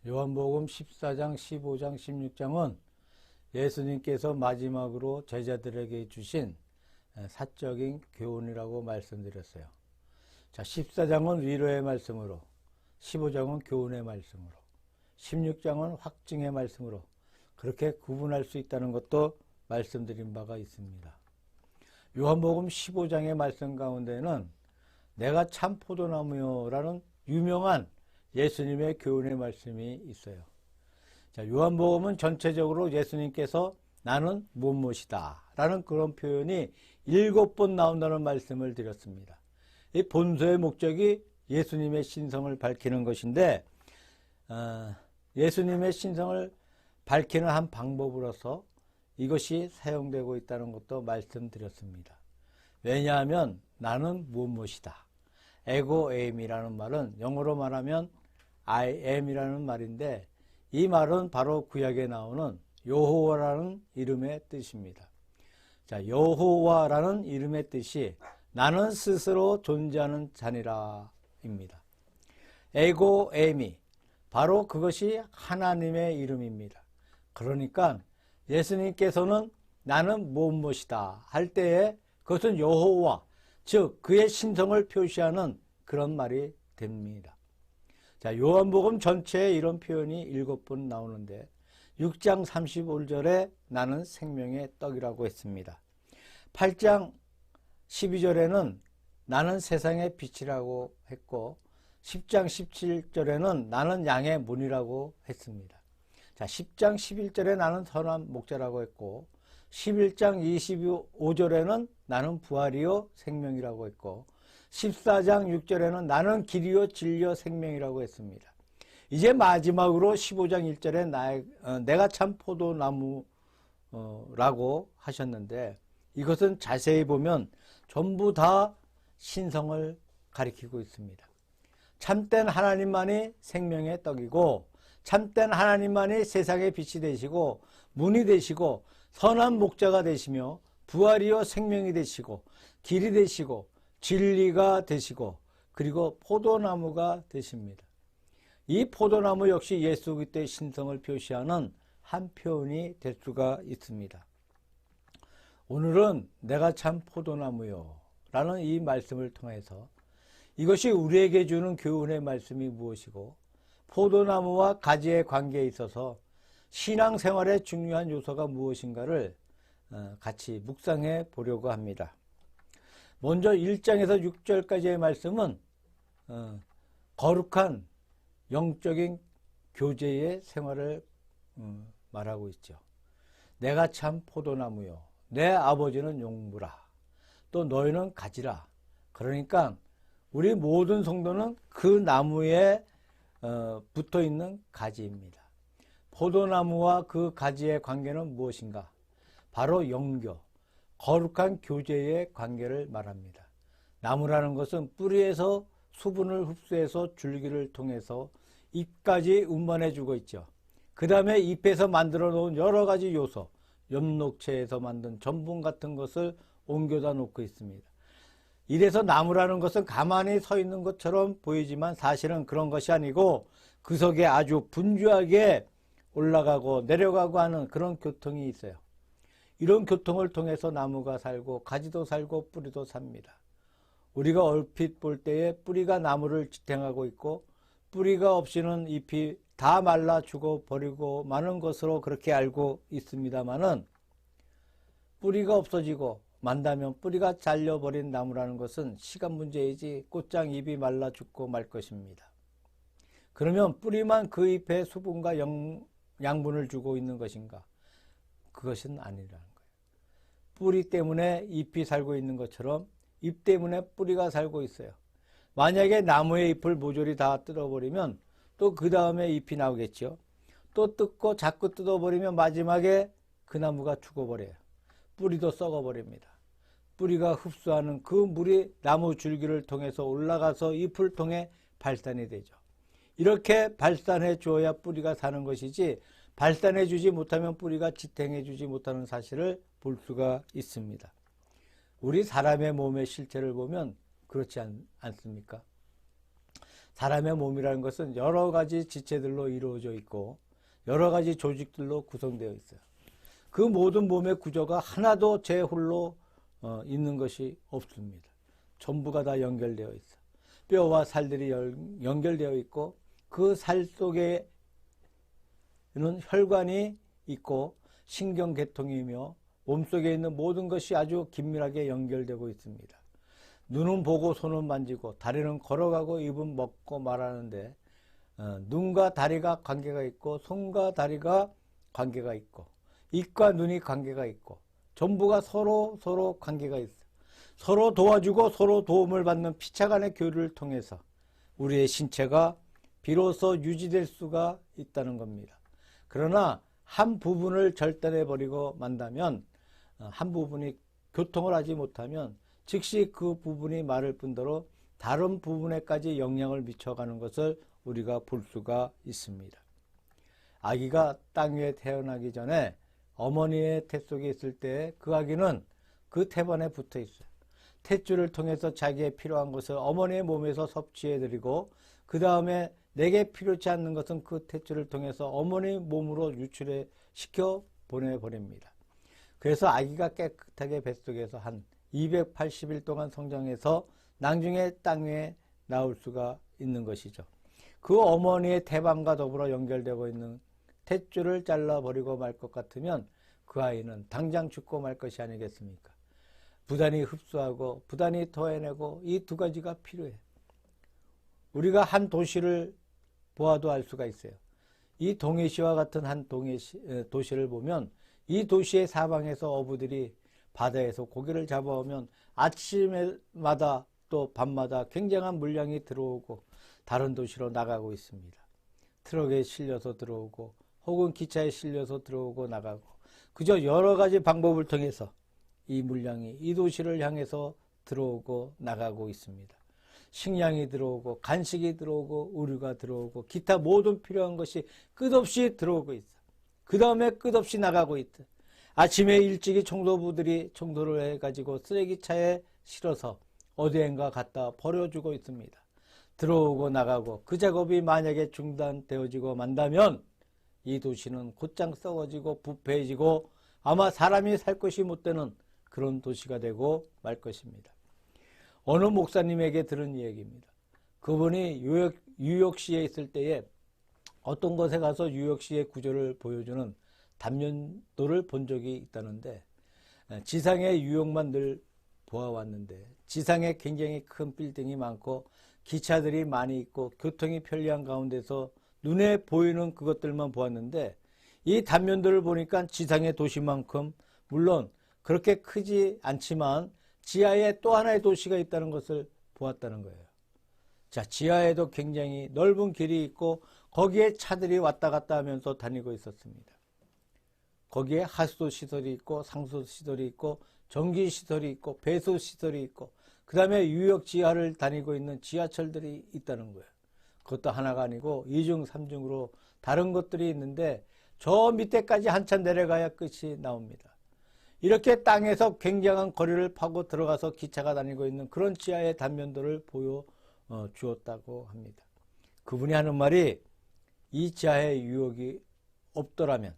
요한복음 14장, 15장, 16장은 예수님께서 마지막으로 제자들에게 주신 사적인 교훈이라고 말씀드렸어요. 자, 14장은 위로의 말씀으로, 15장은 교훈의 말씀으로, 16장은 확증의 말씀으로 그렇게 구분할 수 있다는 것도 말씀드린 바가 있습니다. 요한복음 15장의 말씀 가운데는 내가 참 포도나무요라는 유명한 예수님의 교훈의 말씀이 있어요. 자, 요한복음은 전체적으로 예수님께서 나는 무엇이다 라는 그런 표현이 7번 나온다는 말씀을 드렸습니다. 이 본서의 목적이 예수님의 신성을 밝히는 것인데 예수님의 신성을 밝히는 한 방법으로서 이것이 사용되고 있다는 것도 말씀드렸습니다. 왜냐하면 나는 무엇이다. 에고 에임이라는 말은 영어로 말하면 I am이라는 말인데 이 말은 바로 구약에 나오는 여호와라는 이름의 뜻입니다. 자, 여호와라는 이름의 뜻이 나는 스스로 존재하는 자니라 입니다. 에고 에임이 바로 그것이 하나님의 이름입니다. 그러니까 예수님께서는 나는 무엇이다 할 때에 그것은 여호와, 즉 그의 신성을 표시하는 그런 말이 됩니다. 자, 요한복음 전체에 이런 표현이 7번 나오는데 6장 35절에 나는 생명의 떡이라고 했습니다. 8장 12절에는 나는 세상의 빛이라고 했고 10장 17절에는 나는 양의 문이라고 했습니다. 자, 10장 11절에 나는 선한 목자라고 했고 11장 25절에는 나는 부활이요 생명이라고 했고 14장 6절에는 나는 길이요 진리요 생명이라고 했습니다. 이제 마지막으로 15장 1절에 내가 참 포도나무라고 하셨는데 이것은 자세히 보면 전부 다 신성을 가리키고 있습니다. 참된 하나님만이 생명의 떡이고 참된 하나님만이 세상의 빛이 되시고 문이 되시고 선한 목자가 되시며 부활이요 생명이 되시고 길이 되시고 진리가 되시고 그리고 포도나무가 되십니다. 이 포도나무 역시 예수 그리스도의 신성을 표시하는 한 표현이 될 수가 있습니다. 오늘은 내가 참 포도나무요 라는 이 말씀을 통해서 이것이 우리에게 주는 교훈의 말씀이 무엇이고 포도나무와 가지의 관계에 있어서 신앙생활의 중요한 요소가 무엇인가를 같이 묵상해 보려고 합니다. 먼저 1장에서 6절까지의 말씀은 거룩한 영적인 교제의 생활을 말하고 있죠. 내가 참 포도나무요 내 아버지는 용부라 또 너희는 가지라. 그러니까 우리 모든 성도는 그 나무에 붙어있는 가지입니다. 포도나무와 그 가지의 관계는 무엇인가? 바로 영교, 거룩한 교제의 관계를 말합니다. 나무라는 것은 뿌리에서 수분을 흡수해서 줄기를 통해서 잎까지 운반해 주고 있죠. 그 다음에 잎에서 만들어 놓은 여러 가지 요소, 엽록체에서 만든 전분 같은 것을 옮겨다 놓고 있습니다. 이래서 나무라는 것은 가만히 서 있는 것처럼 보이지만 사실은 그런 것이 아니고 그 속에 아주 분주하게 올라가고 내려가고 하는 그런 교통이 있어요. 이런 교통을 통해서 나무가 살고 가지도 살고 뿌리도 삽니다. 우리가 얼핏 볼 때에 뿌리가 나무를 지탱하고 있고 뿌리가 없이는 잎이 다 말라 죽어버리고 마는 것으로 그렇게 알고 있습니다마는 뿌리가 없어지고 만다면 뿌리가 잘려버린 나무라는 것은 시간 문제이지 꽃장 잎이 말라 죽고 말 것입니다. 그러면 뿌리만 그 잎에 수분과 양분을 주고 있는 것인가? 그것은 아니라는 거예요. 뿌리 때문에 잎이 살고 있는 것처럼 잎 때문에 뿌리가 살고 있어요. 만약에 나무의 잎을 모조리 다 뜯어버리면 또 그 다음에 잎이 나오겠죠. 또 뜯고 자꾸 뜯어버리면 마지막에 그 나무가 죽어버려요. 뿌리도 썩어버립니다. 뿌리가 흡수하는 그 물이 나무 줄기를 통해서 올라가서 잎을 통해 발산이 되죠. 이렇게 발산해 주어야 뿌리가 사는 것이지 발산해 주지 못하면 뿌리가 지탱해 주지 못하는 사실을 볼 수가 있습니다. 우리 사람의 몸의 실체를 보면 그렇지 않습니까? 사람의 몸이라는 것은 여러 가지 지체들로 이루어져 있고 여러 가지 조직들로 구성되어 있어요. 그 모든 몸의 구조가 하나도 제 홀로 있는 것이 없습니다. 전부가 다 연결되어 있어. 뼈와 살들이 연결되어 있고 그 살 속에는 혈관이 있고 신경계통이며 몸속에 있는 모든 것이 아주 긴밀하게 연결되고 있습니다. 눈은 보고 손은 만지고 다리는 걸어가고 입은 먹고 말하는데 눈과 다리가 관계가 있고 손과 다리가 관계가 있고 입과 눈이 관계가 있고 전부가 서로 관계가 있어. 서로 도와주고 서로 도움을 받는 피차 간의 교류를 통해서 우리의 신체가 비로소 유지될 수가 있다는 겁니다. 그러나 한 부분을 절단해버리고 만다면 한 부분이 교통을 하지 못하면 즉시 그 부분이 마를 뿐더러 다른 부분에까지 영향을 미쳐가는 것을 우리가 볼 수가 있습니다. 아기가 땅 위에 태어나기 전에 어머니의 태 속에 있을 때 그 아기는 그 태반에 붙어 있어요. 탯줄을 통해서 자기의 필요한 것을 어머니의 몸에서 섭취해드리고 그 다음에 내게 필요치 않는 것은 그 탯줄을 통해서 어머니 몸으로 유출시켜 보내버립니다. 그래서 아기가 깨끗하게 뱃속에서 한 280일 동안 성장해서 나중에 땅 위에 나올 수가 있는 것이죠. 그 어머니의 태반과 더불어 연결되고 있는 탯줄을 잘라버리고 말 것 같으면 그 아이는 당장 죽고 말 것이 아니겠습니까? 부단히 흡수하고 부단히 토해내고 이 두 가지가 필요해. 우리가 한 도시를 보아도 알 수가 있어요. 이 동해시와 같은 한 도시를 보면 이 도시의 사방에서 어부들이 바다에서 고기를 잡아오면 아침마다 또 밤마다 굉장한 물량이 들어오고 다른 도시로 나가고 있습니다. 트럭에 실려서 들어오고 혹은 기차에 실려서 들어오고 나가고 그저 여러 가지 방법을 통해서 이 물량이 이 도시를 향해서 들어오고 나가고 있습니다. 식량이 들어오고 간식이 들어오고 의류가 들어오고 기타 모든 필요한 것이 끝없이 들어오고 있어. 그 다음에 끝없이 나가고 있다. 아침에 일찍이 청소부들이 청소를 해가지고 쓰레기차에 실어서 어디엔가 갖다 버려주고 있습니다. 들어오고 나가고 그 작업이 만약에 중단되어지고 만다면 이 도시는 곧장 썩어지고 부패해지고 아마 사람이 살 것이 못 되는 그런 도시가 되고 말 것입니다. 어느 목사님에게 들은 이야기입니다. 그분이 뉴욕시에 있을 때에 어떤 곳에 가서 뉴욕시의 구조를 보여주는 단면도를 본 적이 있다는데 지상의 뉴욕만 늘 보아왔는데 지상에 굉장히 큰 빌딩이 많고 기차들이 많이 있고 교통이 편리한 가운데서 눈에 보이는 그것들만 보았는데 이 단면도를 보니까 지상의 도시만큼 물론 그렇게 크지 않지만 지하에 또 하나의 도시가 있다는 것을 보았다는 거예요. 자, 지하에도 굉장히 넓은 길이 있고 거기에 차들이 왔다 갔다 하면서 다니고 있었습니다. 거기에 하수도 시설이 있고 상수 시설이 있고 전기 시설이 있고 배수 시설이 있고 그 다음에 뉴욕 지하를 다니고 있는 지하철들이 있다는 거예요. 그것도 하나가 아니고 2중, 3중으로 다른 것들이 있는데 저 밑에까지 한참 내려가야 끝이 나옵니다. 이렇게 땅에서 굉장한 거리를 파고 들어가서 기차가 다니고 있는 그런 지하의 단면도를 보여주었다고 합니다. 그분이 하는 말이 이 지하의 유혹이 없더라면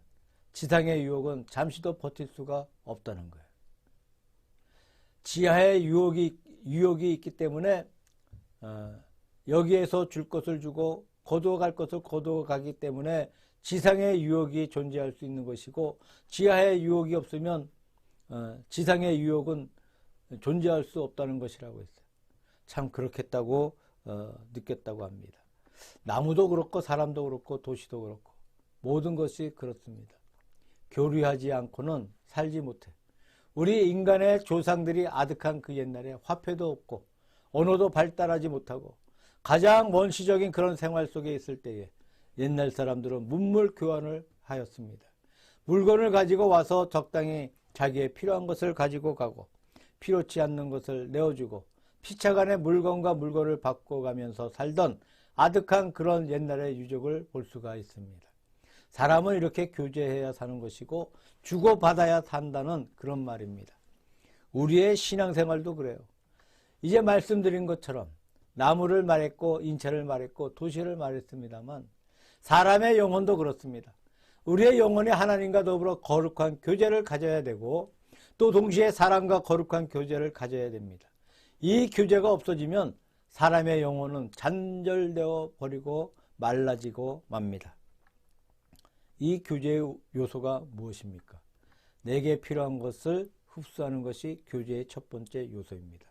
지상의 유혹은 잠시도 버틸 수가 없다는 거예요. 지하의 유혹이 있기 때문에 여기에서 줄 것을 주고 거두어 갈 것을 거두어 가기 때문에 지상의 유혹이 존재할 수 있는 것이고 지하의 유혹이 없으면 지상의 유혹은 존재할 수 없다는 것이라고 했어요. 참 그렇겠다고 느꼈다고 합니다. 나무도 그렇고 사람도 그렇고 도시도 그렇고 모든 것이 그렇습니다. 교류하지 않고는 살지 못해. 우리 인간의 조상들이 아득한 그 옛날에 화폐도 없고 언어도 발달하지 못하고 가장 원시적인 그런 생활 속에 있을 때에 옛날 사람들은 문물 교환을 하였습니다. 물건을 가지고 와서 적당히 자기의 필요한 것을 가지고 가고 필요치 않는 것을 내어주고 피차간의 물건과 물건을 바꿔가면서 살던 아득한 그런 옛날의 유적을 볼 수가 있습니다. 사람은 이렇게 교제해야 사는 것이고 주고받아야 산다는 그런 말입니다. 우리의 신앙생활도 그래요. 이제 말씀드린 것처럼 나무를 말했고 인체를 말했고 도시를 말했습니다만 사람의 영혼도 그렇습니다. 우리의 영혼이 하나님과 더불어 거룩한 교제를 가져야 되고 또 동시에 사람과 거룩한 교제를 가져야 됩니다. 이 교제가 없어지면 사람의 영혼은 잔절되어 버리고 말라지고 맙니다. 이 교제의 요소가 무엇입니까? 내게 필요한 것을 흡수하는 것이 교제의 첫 번째 요소입니다.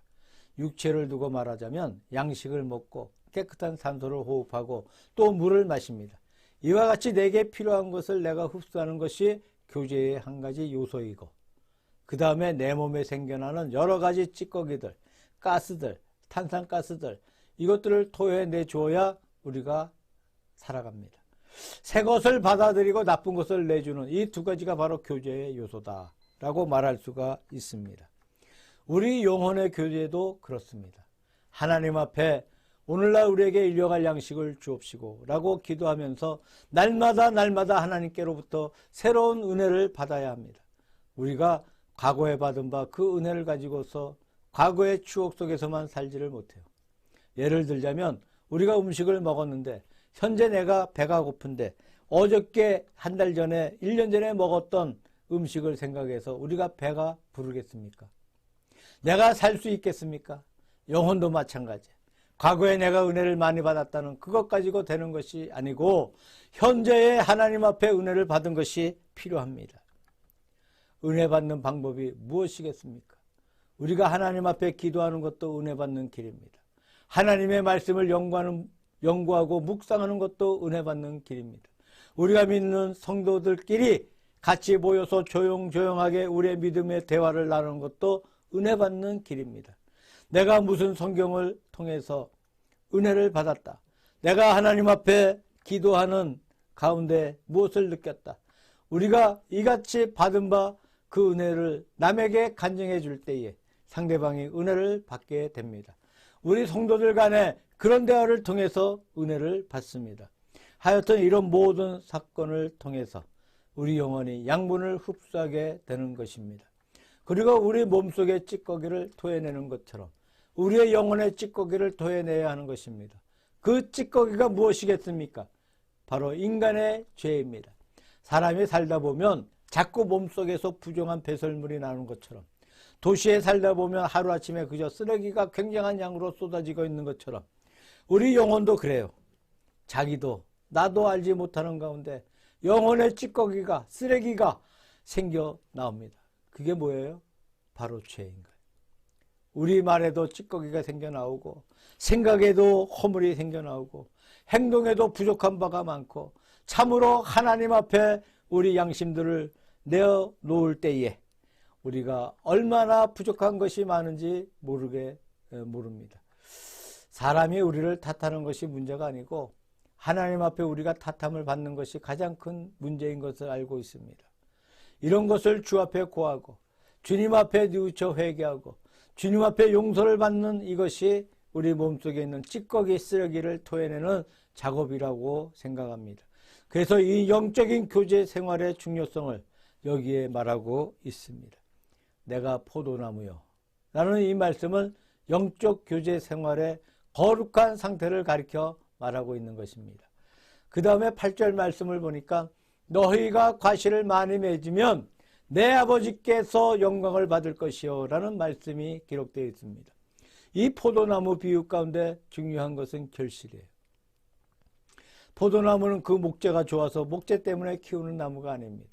육체를 두고 말하자면 양식을 먹고 깨끗한 산소를 호흡하고 또 물을 마십니다. 이와 같이 내게 필요한 것을 내가 흡수하는 것이 교제의 한 가지 요소이고 그 다음에 내 몸에 생겨나는 여러 가지 찌꺼기들, 가스들, 탄산가스들 이것들을 토해내 주어야 우리가 살아갑니다. 새 것을 받아들이고 나쁜 것을 내주는 이 두 가지가 바로 교제의 요소다라고 말할 수가 있습니다. 우리 영혼의 교제도 그렇습니다. 하나님 앞에 오늘날 우리에게 일용할 양식을 주옵시고 라고 기도하면서 날마다 하나님께로부터 새로운 은혜를 받아야 합니다. 우리가 과거에 받은 바 그 은혜를 가지고서 과거의 추억 속에서만 살지를 못해요. 예를 들자면 우리가 음식을 먹었는데 현재 내가 배가 고픈데 어저께 한 달 전에 1년 전에 먹었던 음식을 생각해서 우리가 배가 부르겠습니까? 내가 살 수 있겠습니까? 영혼도 마찬가지. 과거에 내가 은혜를 많이 받았다는 그것 가지고 되는 것이 아니고 현재의 하나님 앞에 은혜를 받은 것이 필요합니다. 은혜 받는 방법이 무엇이겠습니까? 우리가 하나님 앞에 기도하는 것도 은혜 받는 길입니다. 하나님의 말씀을 연구하고 묵상하는 것도 은혜 받는 길입니다. 우리가 믿는 성도들끼리 같이 모여서 조용조용하게 우리의 믿음의 대화를 나누는 것도 은혜 받는 길입니다. 내가 무슨 성경을 통해서 은혜를 받았다. 내가 하나님 앞에 기도하는 가운데 무엇을 느꼈다. 우리가 이같이 받은 바 그 은혜를 남에게 간증해 줄 때에 상대방이 은혜를 받게 됩니다. 우리 성도들 간에 그런 대화를 통해서 은혜를 받습니다. 하여튼 이런 모든 사건을 통해서 우리 영혼이 양분을 흡수하게 되는 것입니다. 그리고 우리 몸속의 찌꺼기를 토해내는 것처럼 우리의 영혼의 찌꺼기를 토해내야 하는 것입니다. 그 찌꺼기가 무엇이겠습니까? 바로 인간의 죄입니다. 사람이 살다 보면 자꾸 몸속에서 부정한 배설물이 나오는 것처럼 도시에 살다 보면 하루아침에 그저 쓰레기가 굉장한 양으로 쏟아지고 있는 것처럼 우리 영혼도 그래요. 자기도 나도 알지 못하는 가운데 영혼의 찌꺼기가 쓰레기가 생겨 나옵니다. 그게 뭐예요? 바로 죄인 거예요. 우리 말에도 찌꺼기가 생겨 나오고 생각에도 허물이 생겨 나오고 행동에도 부족한 바가 많고 참으로 하나님 앞에 우리 양심들을 내어놓을 때에 우리가 얼마나 부족한 것이 많은지 모릅니다. 사람이 우리를 탓하는 것이 문제가 아니고 하나님 앞에 우리가 탓함을 받는 것이 가장 큰 문제인 것을 알고 있습니다. 이런 것을 주 앞에 고하고 주님 앞에 뉘우쳐 회개하고 주님 앞에 용서를 받는 이것이 우리 몸속에 있는 찌꺼기 쓰레기를 토해내는 작업이라고 생각합니다. 그래서 이 영적인 교제 생활의 중요성을 여기에 말하고 있습니다. 내가 포도나무요. 라는 이 말씀은 영적 교제 생활의 거룩한 상태를 가리켜 말하고 있는 것입니다. 그 다음에 8절 말씀을 보니까 너희가 과실을 많이 맺으면 내 아버지께서 영광을 받을 것이요 라는 말씀이 기록되어 있습니다. 이 포도나무 비유 가운데 중요한 것은 결실이에요. 포도나무는 그 목재가 좋아서 목재 때문에 키우는 나무가 아닙니다.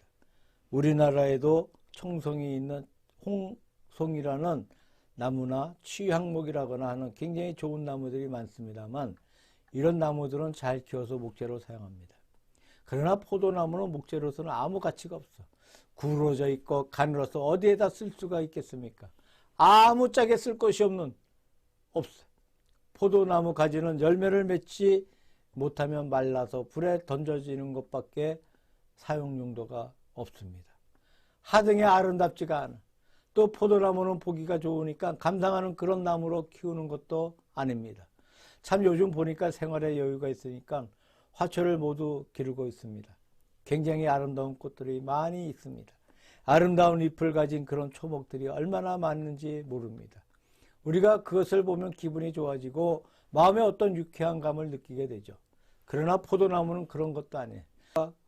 우리나라에도 청송이 있는 홍송이라는 나무나 취향목이라거나 하는 굉장히 좋은 나무들이 많습니다만 이런 나무들은 잘 키워서 목재로 사용합니다. 그러나 포도나무는 목재로서는 아무 가치가 없어. 구부러져 있고 가늘어서 어디에다 쓸 수가 있겠습니까? 아무짝에 쓸 것이 없어요. 포도나무 가지는 열매를 맺지 못하면 말라서 불에 던져지는 것밖에 사용 용도가 없습니다. 하등에 아름답지가 않아. 또 포도나무는 보기가 좋으니까 감상하는 그런 나무로 키우는 것도 아닙니다. 참 요즘 보니까 생활에 여유가 있으니까 화초를 모두 기르고 있습니다. 굉장히 아름다운 꽃들이 많이 있습니다. 아름다운 잎을 가진 그런 초목들이 얼마나 많은지 모릅니다. 우리가 그것을 보면 기분이 좋아지고 마음에 어떤 유쾌한 감을 느끼게 되죠. 그러나 포도나무는 그런 것도 아니에요.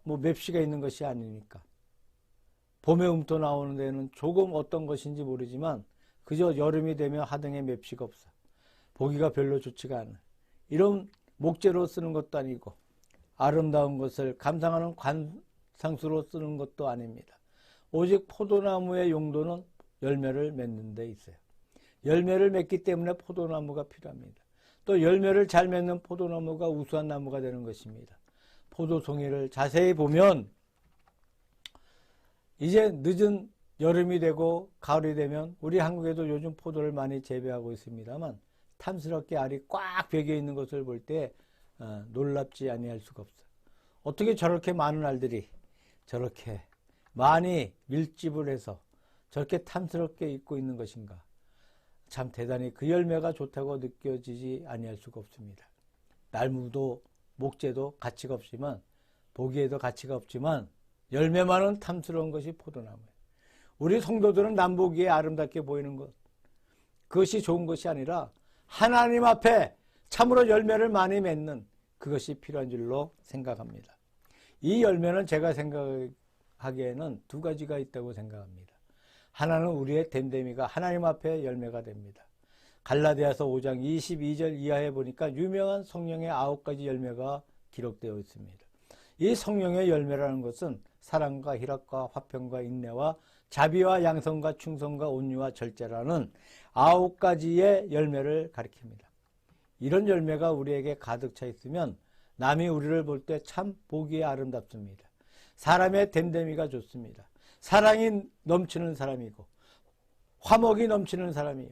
뭐 맵시가 있는 것이 아니니까. 봄에 움터 나오는 데는 조금 어떤 것인지 모르지만 그저 여름이 되면 하등에 맵시가 없어. 보기가 별로 좋지가 않아. 이런 목재로 쓰는 것도 아니고 아름다운 것을 감상하는 관상수로 쓰는 것도 아닙니다. 오직 포도나무의 용도는 열매를 맺는 데 있어요. 열매를 맺기 때문에 포도나무가 필요합니다. 또 열매를 잘 맺는 포도나무가 우수한 나무가 되는 것입니다. 포도송이를 자세히 보면 이제 늦은 여름이 되고 가을이 되면 우리 한국에도 요즘 포도를 많이 재배하고 있습니다만 탐스럽게 알이 꽉 배겨 있는 것을 볼 때 놀랍지 아니할 수가 없어요. 어떻게 저렇게 많은 알들이 저렇게 많이 밀집을 해서 저렇게 탐스럽게 있고 있는 것인가. 참 대단히 그 열매가 좋다고 느껴지지 아니할 수가 없습니다. 나무도 목재도 가치가 없지만 보기에도 가치가 없지만 열매만은 탐스러운 것이 포도나무예요. 우리 성도들은 남보기에 아름답게 보이는 것, 그것이 좋은 것이 아니라 하나님 앞에 참으로 열매를 많이 맺는 그것이 필요한 줄로 생각합니다. 이 열매는 제가 생각하기에는 두 가지가 있다고 생각합니다. 하나는 우리의 됨됨이가 하나님 앞에 열매가 됩니다. 갈라디아서 5장 22절 이하에 보니까 유명한 성령의 9가지 열매가 기록되어 있습니다. 이 성령의 열매라는 것은 사랑과 희락과 화평과 인내와 자비와 양성과 충성과 온유와 절제라는 9가지의 열매를 가리킵니다. 이런 열매가 우리에게 가득 차 있으면 남이 우리를 볼 때 참 보기에 아름답습니다. 사람의 됨됨이가 좋습니다. 사랑이 넘치는 사람이고 화목이 넘치는 사람이요,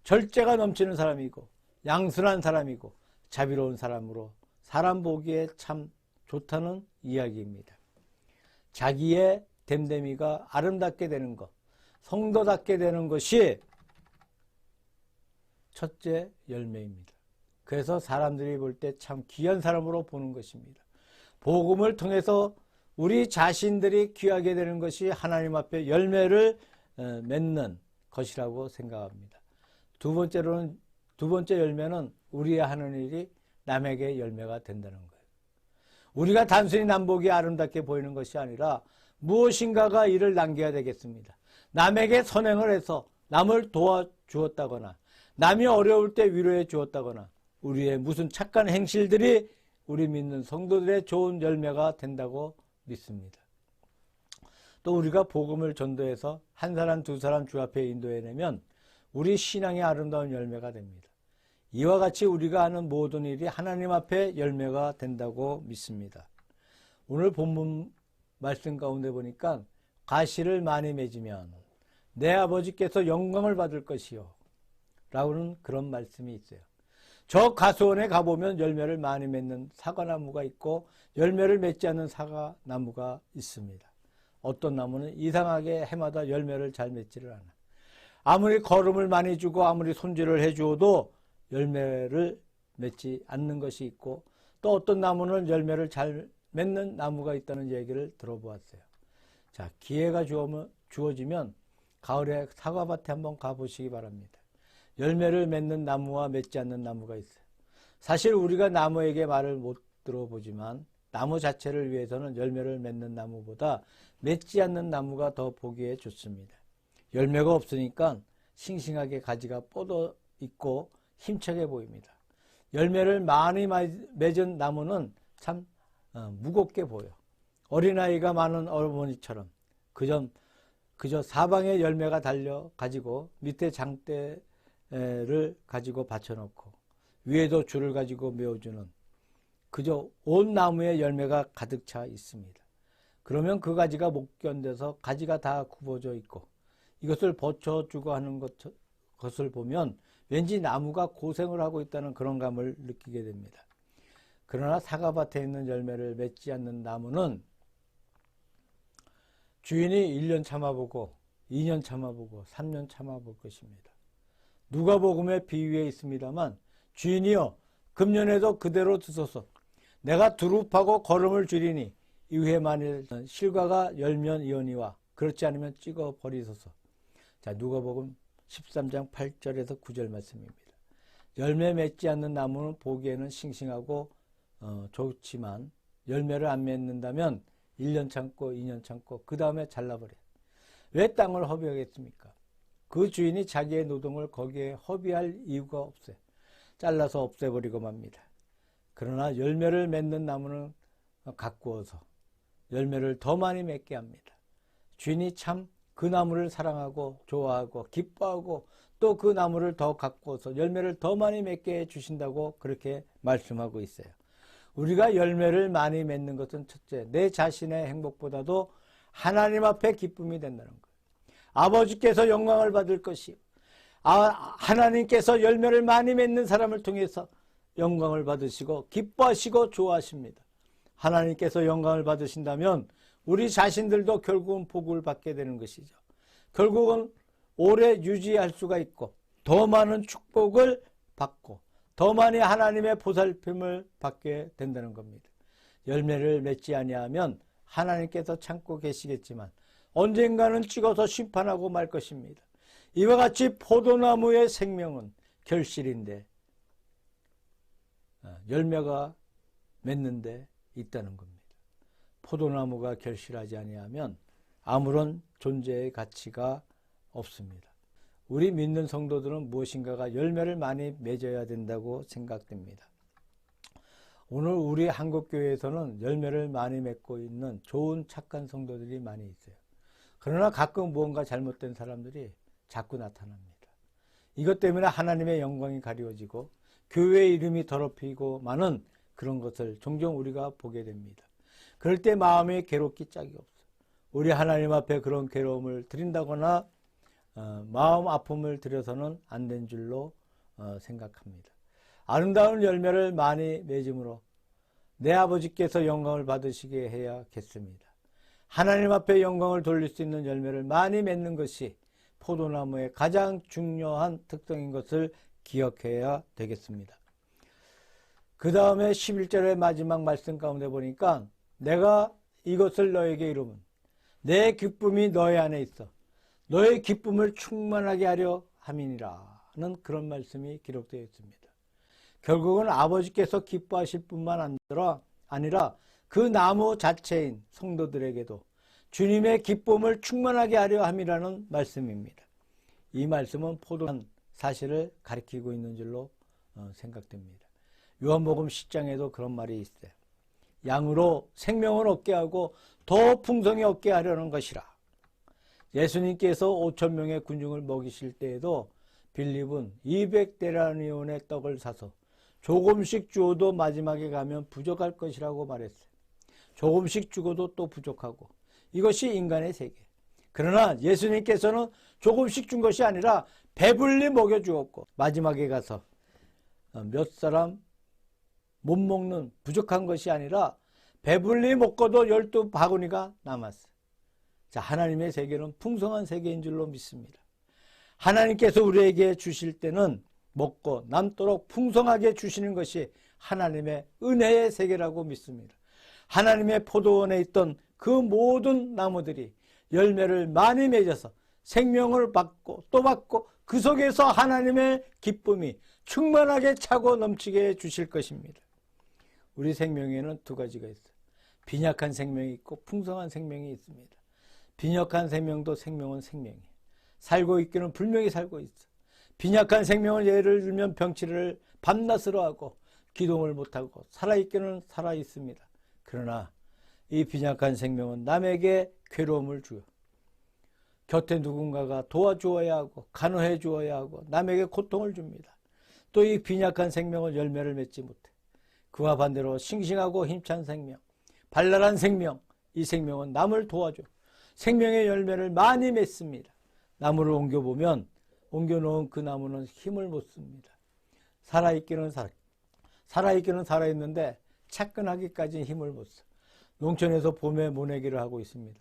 절제가 넘치는 사람이고 양순한 사람이고 자비로운 사람으로 사람 보기에 참 좋다는 이야기입니다. 자기의 됨됨이가 아름답게 되는 것, 성도답게 되는 것이 첫째 열매입니다. 그래서 사람들이 볼 때 참 귀한 사람으로 보는 것입니다. 복음을 통해서 우리 자신들이 귀하게 되는 것이 하나님 앞에 열매를 맺는 것이라고 생각합니다. 두 번째 열매는 우리의 하는 일이 남에게 열매가 된다는 거예요. 우리가 단순히 남보기 아름답게 보이는 것이 아니라 무엇인가가 이를 남겨야 되겠습니다. 남에게 선행을 해서 남을 도와주었다거나 남이 어려울 때 위로해 주었다거나 우리의 무슨 착한 행실들이 우리 믿는 성도들의 좋은 열매가 된다고 믿습니다. 또 우리가 복음을 전도해서 한 사람 두 사람 주 앞에 인도해내면 우리 신앙의 아름다운 열매가 됩니다. 이와 같이 우리가 하는 모든 일이 하나님 앞에 열매가 된다고 믿습니다. 오늘 본문 말씀 가운데 보니까 가시를 많이 맺으면 내 아버지께서 영광을 받을 것이요 라고는 그런 말씀이 있어요. 저 가수원에 가보면 열매를 많이 맺는 사과나무가 있고 열매를 맺지 않는 사과나무가 있습니다. 어떤 나무는 이상하게 해마다 열매를 잘 맺지를 않아. 아무리 거름을 많이 주고 아무리 손질을 해주어도 열매를 맺지 않는 것이 있고 또 어떤 나무는 열매를 잘 맺는 나무가 있다는 얘기를 들어보았어요. 자, 기회가 주어지면 가을에 사과밭에 한번 가보시기 바랍니다. 열매를 맺는 나무와 맺지 않는 나무가 있어요. 사실 우리가 나무에게 말을 못 들어보지만 나무 자체를 위해서는 열매를 맺는 나무보다 맺지 않는 나무가 더 보기에 좋습니다. 열매가 없으니까 싱싱하게 가지가 뻗어 있고 힘차게 보입니다. 열매를 많이 맺은 나무는 참 무겁게 보여. 어린아이가 많은 어머니처럼 그저 사방에 열매가 달려 가지고 밑에 장대를 가지고 받쳐놓고 위에도 줄을 가지고 메워주는 그저 온 나무에 열매가 가득 차 있습니다. 그러면 그 가지가 못 견뎌서 가지가 다 굽어져 있고 이것을 버쳐주고 하는 것을 보면 왠지 나무가 고생을 하고 있다는 그런 감을 느끼게 됩니다. 그러나 사과밭에 있는 열매를 맺지 않는 나무는 주인이 1년 참아보고 2년 참아보고 3년 참아볼 것입니다. 누가복음의 비유에 있습니다만 주인이여 금년에도 그대로 두소서. 내가 두릅하고 거름을 줄이니 이후에 만일 실과가 열면 이오니와 그렇지 않으면 찍어 버리소서. 자, 누가복음 13장 8절에서 9절 말씀입니다. 열매 맺지 않는 나무는 보기에는 싱싱하고 좋지만 열매를 안 맺는다면 1년 참고 2년 참고 그 다음에 잘라버려요. 왜 땅을 허비하겠습니까? 그 주인이 자기의 노동을 거기에 허비할 이유가 없어요. 잘라서 없애버리고 맙니다. 그러나 열매를 맺는 나무는 가꾸어서 열매를 더 많이 맺게 합니다. 주인이 참 그 나무를 사랑하고 좋아하고 기뻐하고 또 그 나무를 더 가꾸어서 열매를 더 많이 맺게 해주신다고 그렇게 말씀하고 있어요. 우리가 열매를 많이 맺는 것은 첫째, 내 자신의 행복보다도 하나님 앞에 기쁨이 된다는 거예요. 아버지께서 영광을 받을 것이요. 하나님께서 열매를 많이 맺는 사람을 통해서 영광을 받으시고 기뻐하시고 좋아하십니다. 하나님께서 영광을 받으신다면 우리 자신들도 결국은 복을 받게 되는 것이죠. 결국은 오래 유지할 수가 있고 더 많은 축복을 받고 더 많이 하나님의 보살핌을 받게 된다는 겁니다. 열매를 맺지 아니하면 하나님께서 참고 계시겠지만 언젠가는 찍어서 심판하고 말 것입니다. 이와 같이 포도나무의 생명은 결실인데 열매가 맺는데 있다는 겁니다. 포도나무가 결실하지 아니하면 아무런 존재의 가치가 없습니다. 우리 믿는 성도들은 무엇인가가 열매를 많이 맺어야 된다고 생각됩니다. 오늘 우리 한국교회에서는 열매를 많이 맺고 있는 좋은 착한 성도들이 많이 있어요. 그러나 가끔 무언가 잘못된 사람들이 자꾸 나타납니다. 이것 때문에 하나님의 영광이 가려지고 교회의 이름이 더럽히고 많은 그런 것을 종종 우리가 보게 됩니다. 그럴 때 마음이 괴롭기 짝이 없어요. 우리 하나님 앞에 그런 괴로움을 드린다거나 마음 아픔을 드려서는 안 된 줄로 생각합니다. 아름다운 열매를 많이 맺음으로 내 아버지께서 영광을 받으시게 해야겠습니다. 하나님 앞에 영광을 돌릴 수 있는 열매를 많이 맺는 것이 포도나무의 가장 중요한 특성인 것을 기억해야 되겠습니다. 그 다음에 11절의 마지막 말씀 가운데 보니까 내가 이것을 너에게 이루면 내 기쁨이 너의 안에 있어 너의 기쁨을 충만하게 하려 함이니라는 그런 말씀이 기록되어 있습니다. 결국은 아버지께서 기뻐하실 뿐만 아니라 그 나무 자체인 성도들에게도 주님의 기쁨을 충만하게 하려 함이라는 말씀입니다. 이 말씀은 포도한 사실을 가리키고 있는 줄로 생각됩니다. 요한복음 10장에도 그런 말이 있어요. 양으로 생명을 얻게 하고 더 풍성히 얻게 하려는 것이라. 예수님께서 5,000명의 군중을 먹이실 때에도 빌립은 200데나리온의 떡을 사서 조금씩 주어도 마지막에 가면 부족할 것이라고 말했어요. 조금씩 주고도 또 부족하고 이것이 인간의 세계. 그러나 예수님께서는 조금씩 준 것이 아니라 배불리 먹여주었고 마지막에 가서 몇 사람 못 먹는 부족한 것이 아니라 배불리 먹고도 12바구니가 남았어요. 자, 하나님의 세계는 풍성한 세계인 줄로 믿습니다. 하나님께서 우리에게 주실 때는 먹고 남도록 풍성하게 주시는 것이 하나님의 은혜의 세계라고 믿습니다. 하나님의 포도원에 있던 그 모든 나무들이 열매를 많이 맺어서 생명을 받고 또 받고 그 속에서 하나님의 기쁨이 충만하게 차고 넘치게 해주실 것입니다. 우리 생명에는 두 가지가 있어요. 빈약한 생명이 있고 풍성한 생명이 있습니다. 빈약한 생명도 생명은 생명이에요. 살고 있기는 분명히 살고 있어. 빈약한 생명은 예를 들면 병치를 밤낮으로 하고 기동을 못하고 살아있기는 살아있습니다. 그러나 이 빈약한 생명은 남에게 괴로움을 주어 곁에 누군가가 도와주어야 하고 간호해 주어야 하고 남에게 고통을 줍니다. 또 이 빈약한 생명은 열매를 맺지 못해. 그와 반대로 싱싱하고 힘찬 생명, 발랄한 생명, 이 생명은 남을 도와줘 생명의 열매를 많이 맺습니다. 나무를 옮겨보면 옮겨놓은 그 나무는 힘을 못 씁니다. 살아있기는 살아있는데 차근하기까지 힘을 못 써. 농촌에서 봄에 모내기를 하고 있습니다.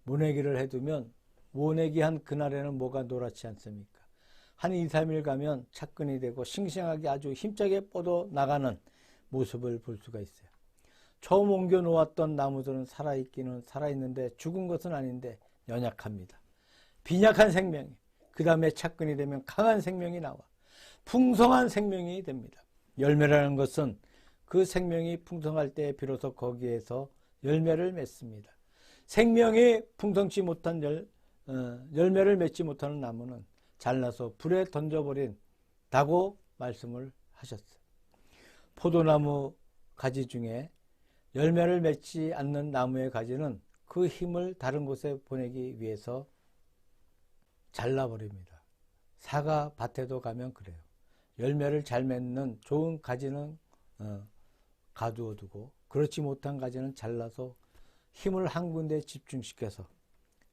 모내기를 해두면 모내기 한 그날에는 뭐가 노랗지 않습니까? 한 2, 3일 가면 차근이 되고 싱싱하게 아주 힘차게 뻗어 나가는 모습을 볼 수가 있어요. 처음 옮겨 놓았던 나무들은 살아있기는 살아있는데 죽은 것은 아닌데 연약합니다. 빈약한 생명이 그 다음에 차근이 되면 강한 생명이 나와 풍성한 생명이 됩니다. 열매라는 것은 그 생명이 풍성할 때 비로소 거기에서 열매를 맺습니다. 생명이 풍성치 못한 열매를 맺지 못하는 나무는 잘라서 불에 던져버린다고 말씀을 하셨어요. 포도나무 가지 중에 열매를 맺지 않는 나무의 가지는 그 힘을 다른 곳에 보내기 위해서 잘라버립니다. 사과 밭에도 가면 그래요. 열매를 잘 맺는 좋은 가지는 가두어 두고 그렇지 못한 가지는 잘라서 힘을 한 군데 집중시켜서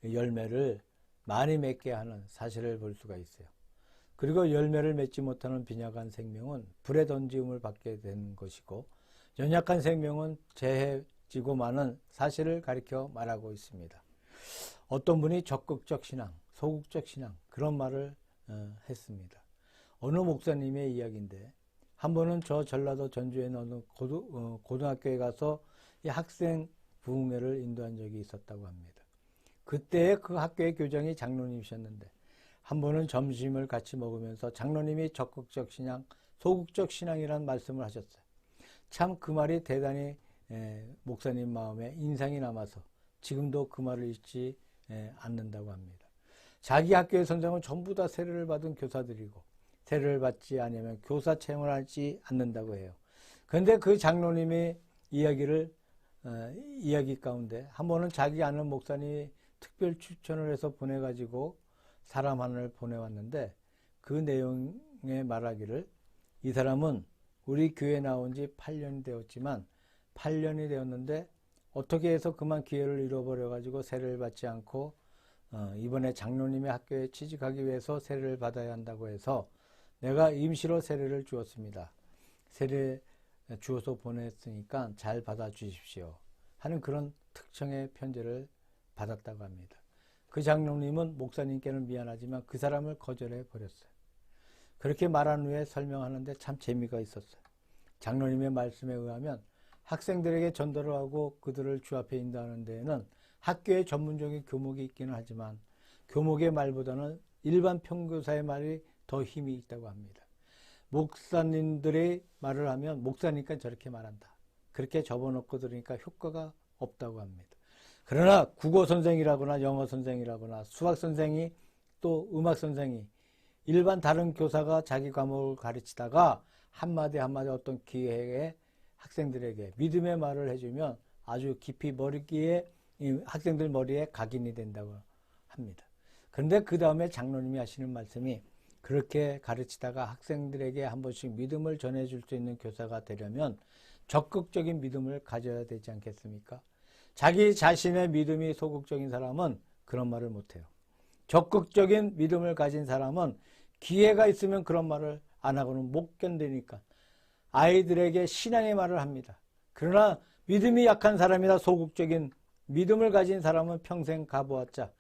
열매를 많이 맺게 하는 사실을 볼 수가 있어요. 그리고 열매를 맺지 못하는 빈약한 생명은 불에 던짐을 받게 된 것이고 연약한 생명은 재해지고 마는 사실을 가리켜 말하고 있습니다. 어떤 분이 적극적 신앙, 소극적 신앙 그런 말을 했습니다. 어느 목사님의 이야기인데 한 번은 저 전라도 전주에 있는 어느 고등학교에 가서 이 학생 부흥회를 인도한 적이 있었다고 합니다. 그때 그 학교의 교장이 장로님이셨는데 한 번은 점심을 같이 먹으면서 장로님이 적극적 신앙, 소극적 신앙이라는 말씀을 하셨어요. 참 그 말이 대단히 목사님 마음에 인상이 남아서 지금도 그 말을 잊지 않는다고 합니다. 자기 학교의 선생은 전부 다 세례를 받은 교사들이고 세례를 받지 않으면 교사 채용을 하지 않는다고 해요. 그런데 그 장로님이 이야기 가운데 한 번은 자기 아는 목사님이 특별 추천을 해서 보내가지고 사람 하나를 보내왔는데 그 내용에 말하기를 이 사람은 우리 교회 나온 지 8년이 되었지만 8년이 되었는데 어떻게 해서 그만 기회를 잃어버려가지고 세례를 받지 않고 이번에 장로님의 학교에 취직하기 위해서 세례를 받아야 한다고 해서 내가 임시로 세례를 주었습니다. 세례 주어서 보냈으니까 잘 받아주십시오 하는 그런 특정의 편지를 받았다고 합니다. 그 장로님은 목사님께는 미안하지만 그 사람을 거절해 버렸어요. 그렇게 말한 후에 설명하는데 참 재미가 있었어요. 장로님의 말씀에 의하면 학생들에게 전도를 하고 그들을 주 앞에 인도하는 데에는 학교의 전문적인 교목이 있기는 하지만 교목의 말보다는 일반 평교사의 말이 더 힘이 있다고 합니다. 목사님들이 말을 하면 목사니까 저렇게 말한다. 그렇게 접어놓고 들으니까 효과가 없다고 합니다. 그러나 국어 선생이라거나 영어 선생이라거나 수학 선생이 또 음악 선생이 일반 다른 교사가 자기 과목을 가르치다가 한마디 한마디 어떤 기회에 학생들에게 믿음의 말을 해주면 아주 깊이 학생들 머리에 각인이 된다고 합니다. 그런데 그 다음에 장로님이 하시는 말씀이 그렇게 가르치다가 학생들에게 한 번씩 믿음을 전해줄 수 있는 교사가 되려면 적극적인 믿음을 가져야 되지 않겠습니까? 자기 자신의 믿음이 소극적인 사람은 그런 말을 못해요. 적극적인 믿음을 가진 사람은 기회가 있으면 그런 말을 안 하고는 못 견디니까 아이들에게 신앙의 말을 합니다. 그러나 믿음이 약한 사람이나 소극적인 믿음을 가진 사람은 평생 가보았자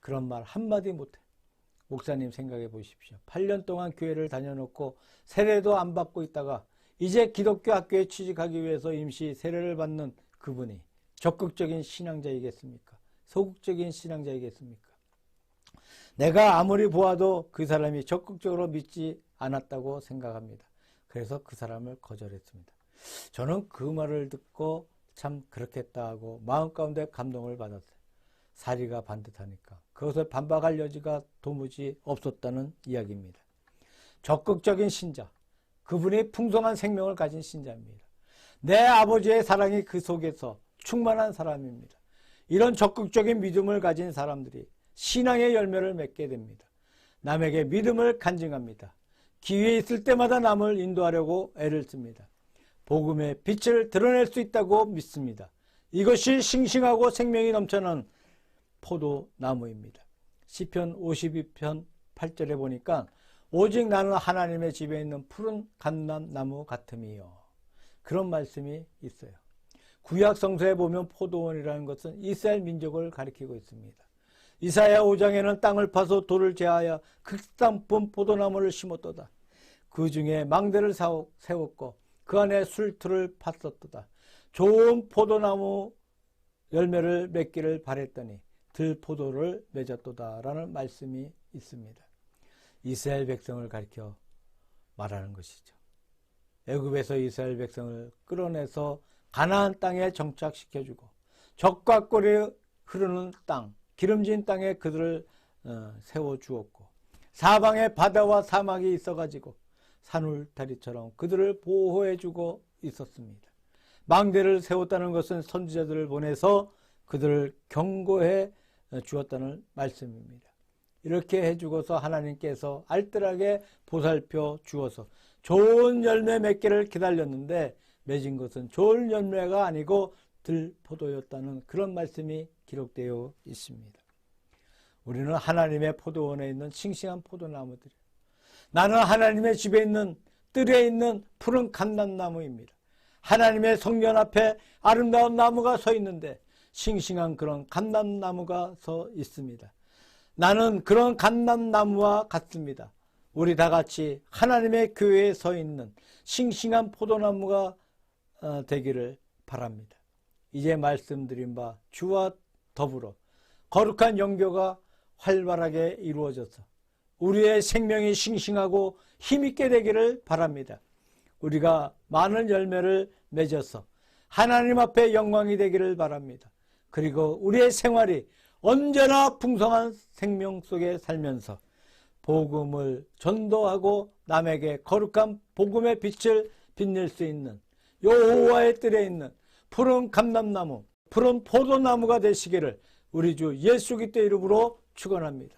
그런 말 한마디 못해. 목사님 생각해 보십시오. 8년 동안 교회를 다녀놓고 세례도 안 받고 있다가 이제 기독교 학교에 취직하기 위해서 임시 세례를 받는 그분이 적극적인 신앙자이겠습니까? 소극적인 신앙자이겠습니까? 내가 아무리 보아도 그 사람이 적극적으로 믿지 않았다고 생각합니다. 그래서 그 사람을 거절했습니다. 저는 그 말을 듣고 참 그렇겠다 하고 마음 가운데 감동을 받았어요. 사리가 반듯하니까 그것을 반박할 여지가 도무지 없었다는 이야기입니다. 적극적인 신자, 그분이 풍성한 생명을 가진 신자입니다. 내 아버지의 사랑이 그 속에서 충만한 사람입니다. 이런 적극적인 믿음을 가진 사람들이 신앙의 열매를 맺게 됩니다. 남에게 믿음을 간증합니다. 기회 있을 때마다 남을 인도하려고 애를 씁니다. 복음의 빛을 드러낼 수 있다고 믿습니다. 이것이 싱싱하고 생명이 넘쳐나는 포도나무입니다. 시편 52편 8절에 보니까 오직 나는 하나님의 집에 있는 푸른 감람나무 같음이요. 그런 말씀이 있어요. 구약 성서에 보면 포도원이라는 것은 이스라엘 민족을 가리키고 있습니다. 이사야 5장에는 땅을 파서 돌을 제하여 극산품 포도나무를 심었도다. 그 중에 망대를 세웠고 그 안에 술틀을 팠었도다. 좋은 포도나무 열매를 맺기를 바랬더니 들포도를 맺었도다 라는 말씀이 있습니다. 이스라엘 백성을 가리켜 말하는 것이죠. 애굽에서 이스라엘 백성을 끌어내서 가나안 땅에 정착시켜주고 적과 꿀이 흐르는 땅, 기름진 땅에 그들을 세워주었고 사방에 바다와 사막이 있어가지고 산울타리처럼 그들을 보호해주고 있었습니다. 망대를 세웠다는 것은 선지자들을 보내서 그들을 경고해 주었다는 말씀입니다. 이렇게 해주고서 하나님께서 알뜰하게 보살펴 주어서 좋은 열매 맺기를 기다렸는데 맺은 것은 좋은 열매가 아니고 들포도였다는 그런 말씀이 기록되어 있습니다. 우리는 하나님의 포도원에 있는 싱싱한 포도나무들이에요. 나는 하나님의 집에 있는 뜰에 있는 푸른 감람나무입니다. 하나님의 성전 앞에 아름다운 나무가 서 있는데 싱싱한 그런 감람나무가 서 있습니다. 나는 그런 감람나무와 같습니다. 우리 다 같이 하나님의 교회에 서 있는 싱싱한 포도나무가 되기를 바랍니다. 이제 말씀드린 바 주와 더불어 거룩한 영교가 활발하게 이루어져서 우리의 생명이 싱싱하고 힘있게 되기를 바랍니다. 우리가 많은 열매를 맺어서 하나님 앞에 영광이 되기를 바랍니다. 그리고 우리의 생활이 언제나 풍성한 생명 속에 살면서 복음을 전도하고 남에게 거룩한 복음의 빛을 빛낼 수 있는 여호와의 뜰에 있는 푸른 감람나무, 푸른 포도나무가 되시기를 우리 주 예수 그리스도의 이름으로 축원합니다.